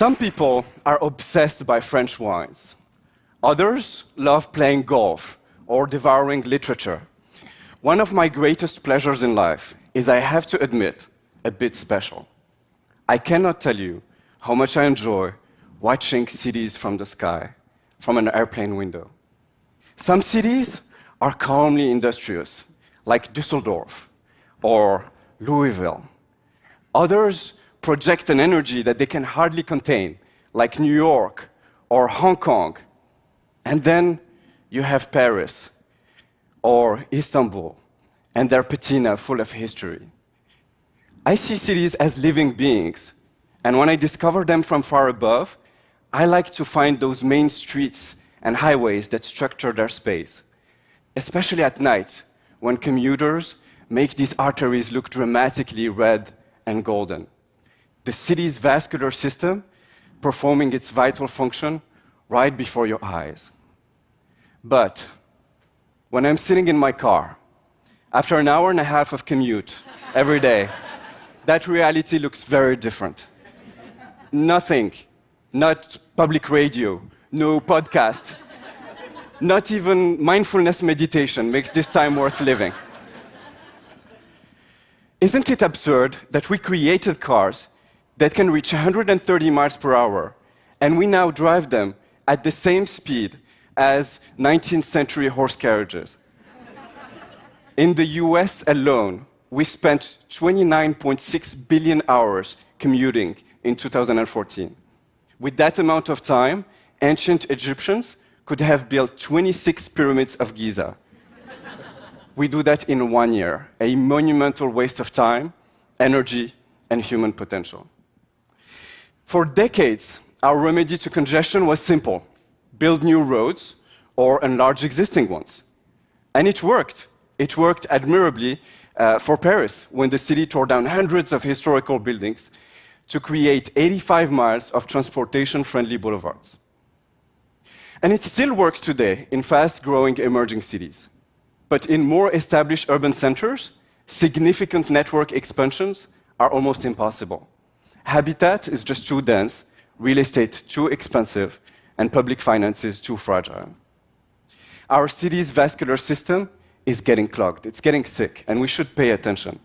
Some people are obsessed by French wines. Others love playing golf or devouring literature. One of my greatest pleasures in life is, I have to admit, a bit special. I cannot tell you how much I enjoy watching cities from the sky, from an airplane window. Some cities are calmly industrious, like Düsseldorf or Louisville. Others project an energy that they can hardly contain, like New York or Hong Kong. And then you have Paris or Istanbul and their patina full of history. I see cities as living beings, and when I discover them from far above, I like to find those main streets and highways that structure their space, especially at night, when commuters make these arteries look dramatically red and golden. The city's vascular system performing its vital function right before your eyes. But when I'm sitting in my car, after an hour and a half of commute every day, that reality looks very different. Nothing, not public radio, no podcast, not even mindfulness meditation makes this time worth living. Isn't it absurd that we created cars that can reach 130 miles per hour, and we now drive them at the same speed as 19th century horse carriages? In the US alone, we spent 29.6 billion hours commuting in 2014. With that amount of time, ancient Egyptians could have built 26 pyramids of Giza. We do that in 1 year, a monumental waste of time, energy, and human potential. For decades, our remedy to congestion was simple: build new roads or enlarge existing ones. And it worked. It worked admirably for Paris, when the city tore down hundreds of historical buildings to create 85 miles of transportation-friendly boulevards. And it still works today in fast-growing emerging cities. But in more established urban centers, significant network expansions are almost impossible. Habitat is just too dense, real estate too expensive, and public finances too fragile. Our city's vascular system is getting clogged, it's getting sick, and we should pay attention.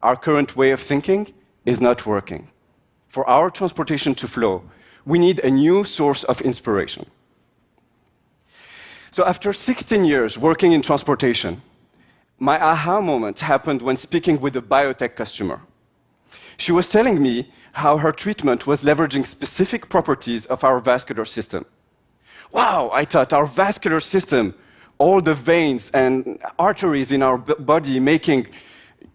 Our current way of thinking is not working. For our transportation to flow, we need a new source of inspiration. So after 16 years working in transportation, my aha moment happened when speaking with a biotech customer. She was telling me how her treatment was leveraging specific properties of our vascular system. Wow, I thought, our vascular system, all the veins and arteries in our body making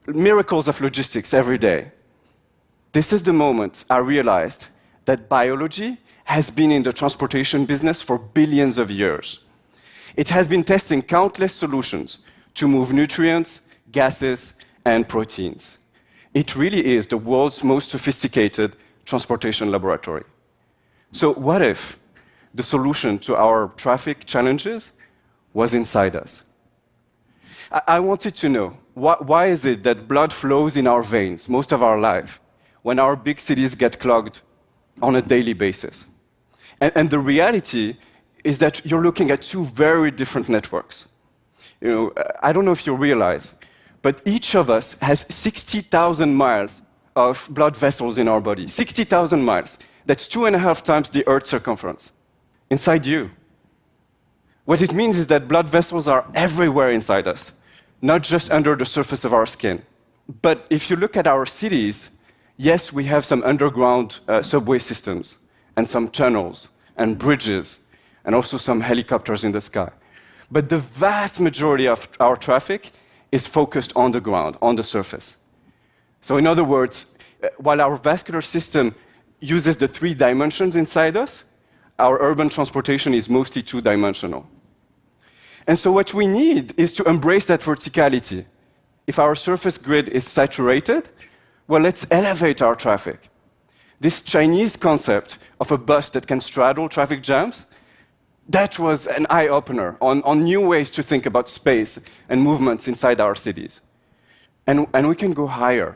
miracles of logistics every day. This is the moment I realized that biology has been in the transportation business for billions of years. It has been testing countless solutions to move nutrients, gases, and proteins. It really is the world's most sophisticated transportation laboratory. So what if the solution to our traffic challenges was inside us? I wanted to know, why is it that blood flows in our veins most of our life when our big cities get clogged on a daily basis? And the reality is that you're looking at two very different networks. I don't know if you realize, but each of us has 60,000 miles of blood vessels in our body. 60,000 miles. That's 2.5 times the Earth's circumference inside you. What it means is that blood vessels are everywhere inside us, not just under the surface of our skin. But if you look at our cities, yes, we have some underground subway systems, and some tunnels, and bridges, and also some helicopters in the sky. But the vast majority of our traffic is focused on the ground, on the surface. So in other words, while our vascular system uses the 3 dimensions inside us, our urban transportation is mostly 2-dimensional. And so what we need is to embrace that verticality. If our surface grid is saturated, well, let's elevate our traffic. This Chinese concept of a bus that can straddle traffic jams, that was an eye-opener on new ways to think about space and movements inside our cities. And we can go higher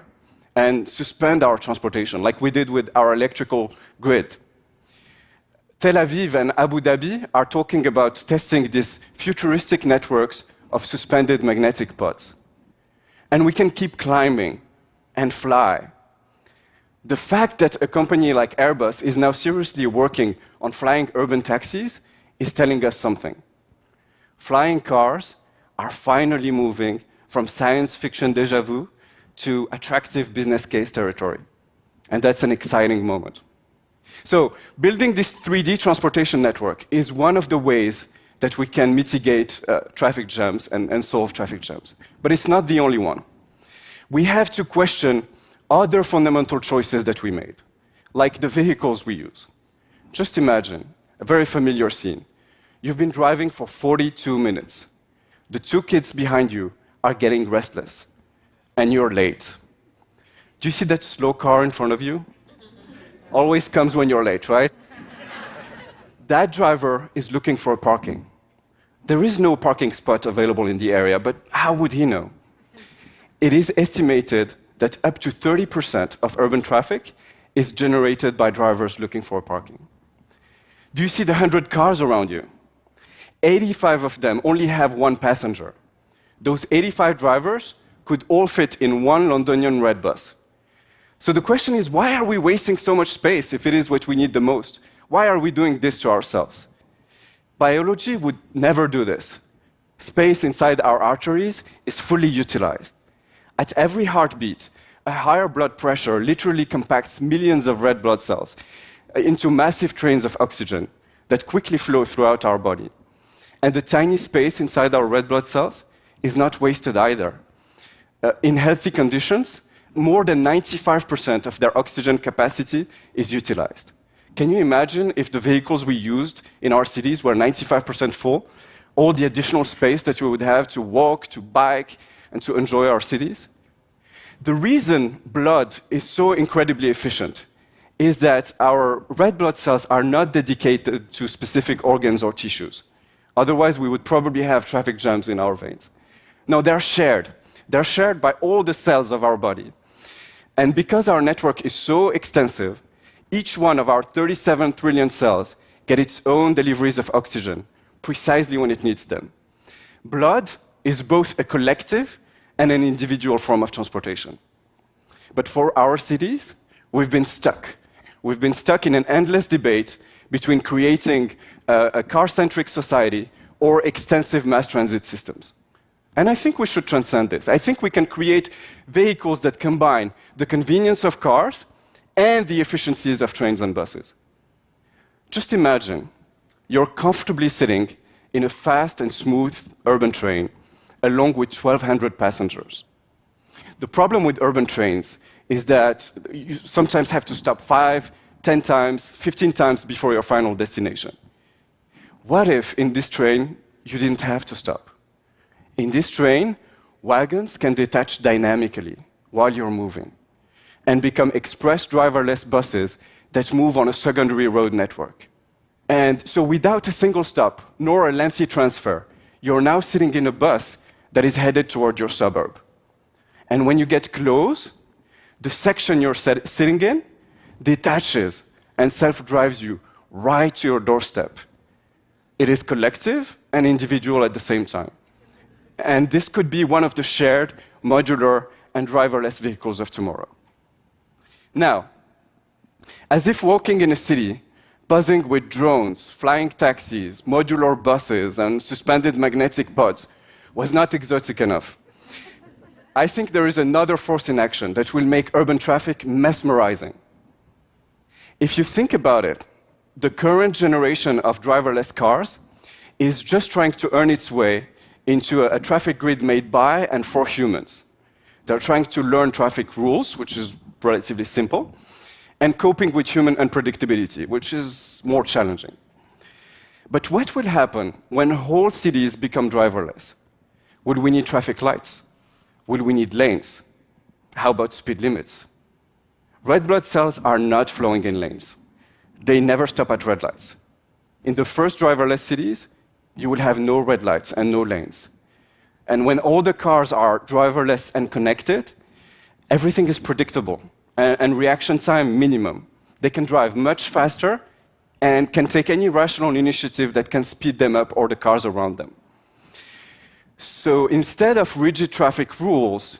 and suspend our transportation, like we did with our electrical grid. Tel Aviv and Abu Dhabi are talking about testing these futuristic networks of suspended magnetic pods. And we can keep climbing and fly. The fact that a company like Airbus is now seriously working on flying urban taxis is telling us something. Flying cars are finally moving from science fiction déjà vu to attractive business case territory. And that's an exciting moment. So, building this 3D transportation network is one of the ways that we can mitigate traffic jams and solve traffic jams. But it's not the only one. We have to question other fundamental choices that we made, like the vehicles we use. Just imagine a very familiar scene. You've been driving for 42 minutes. The two kids behind you are getting restless, and you're late. Do you see that slow car in front of you? Always comes when you're late, right? That driver is looking for parking. There is no parking spot available in the area, but how would he know? It is estimated that up to 30% of urban traffic is generated by drivers looking for parking. Do you see the 100 cars around you? 85 of them only have one passenger. Those 85 drivers could all fit in one Londonian red bus. So the question is, why are we wasting so much space if it is what we need the most? Why are we doing this to ourselves? Biology would never do this. Space inside our arteries is fully utilized. At every heartbeat, a higher blood pressure literally compacts millions of red blood cells into massive trains of oxygen that quickly flow throughout our body. And the tiny space inside our red blood cells is not wasted either. In healthy conditions, more than 95% of their oxygen capacity is utilized. Can you imagine if the vehicles we used in our cities were 95% full? All the additional space that we would have to walk, to bike, and to enjoy our cities? The reason blood is so incredibly efficient is that our red blood cells are not dedicated to specific organs or tissues. Otherwise, we would probably have traffic jams in our veins. No, they're shared. They're shared by all the cells of our body. And because our network is so extensive, each one of our 37 trillion cells get its own deliveries of oxygen, precisely when it needs them. Blood is both a collective and an individual form of transportation. But for our cities, we've been stuck. We've been stuck in an endless debate between creating a car-centric society or extensive mass transit systems. And I think we should transcend this. I think we can create vehicles that combine the convenience of cars and the efficiencies of trains and buses. Just imagine you're comfortably sitting in a fast and smooth urban train along with 1,200 passengers. The problem with urban trains is that you sometimes have to stop 5, 10 times, 15 times before your final destination. What if in this train you didn't have to stop? In this train, wagons can detach dynamically while you're moving and become express driverless buses that move on a secondary road network. And so without a single stop, nor a lengthy transfer, you're now sitting in a bus that is headed toward your suburb. And when you get close, the section you're sitting in detaches and self-drives you right to your doorstep. It is collective and individual at the same time. And this could be one of the shared, modular, and driverless vehicles of tomorrow. Now, as if walking in a city, buzzing with drones, flying taxis, modular buses, and suspended magnetic pods was not exotic enough, I think there is another force in action that will make urban traffic mesmerizing. If you think about it, the current generation of driverless cars is just trying to earn its way into a traffic grid made by and for humans. They're trying to learn traffic rules, which is relatively simple, and coping with human unpredictability, which is more challenging. But what will happen when whole cities become driverless? Will we need traffic lights? Will we need lanes? How about speed limits? Red blood cells are not flowing in lanes. They never stop at red lights. In the first driverless cities, you will have no red lights and no lanes. And when all the cars are driverless and connected, everything is predictable and reaction time minimum. They can drive much faster and can take any rational initiative that can speed them up or the cars around them. So instead of rigid traffic rules,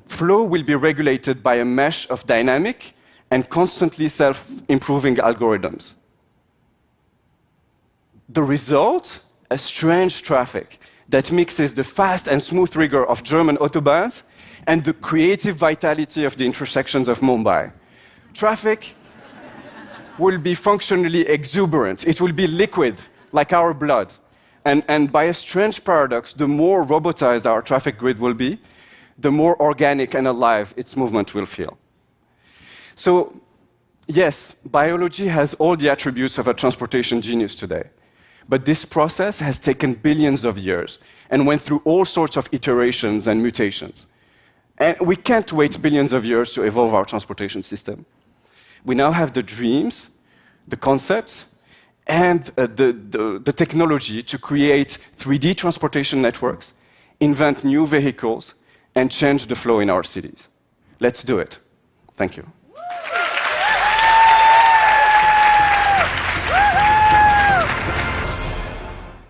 flow will be regulated by a mesh of dynamic and constantly self-improving algorithms. The result? A strange traffic that mixes the fast and smooth rigor of German autobahns and the creative vitality of the intersections of Mumbai. Traffic will be functionally exuberant. It will be liquid, like our blood. And by a strange paradox, the more robotized our traffic grid will be, the more organic and alive its movement will feel. So, yes, biology has all the attributes of a transportation genius today. But this process has taken billions of years and went through all sorts of iterations and mutations. And we can't wait billions of years to evolve our transportation system. We now have the dreams, the concepts, and the technology to create 3D transportation networks, invent new vehicles, and change the flow in our cities. Let's do it. Thank you.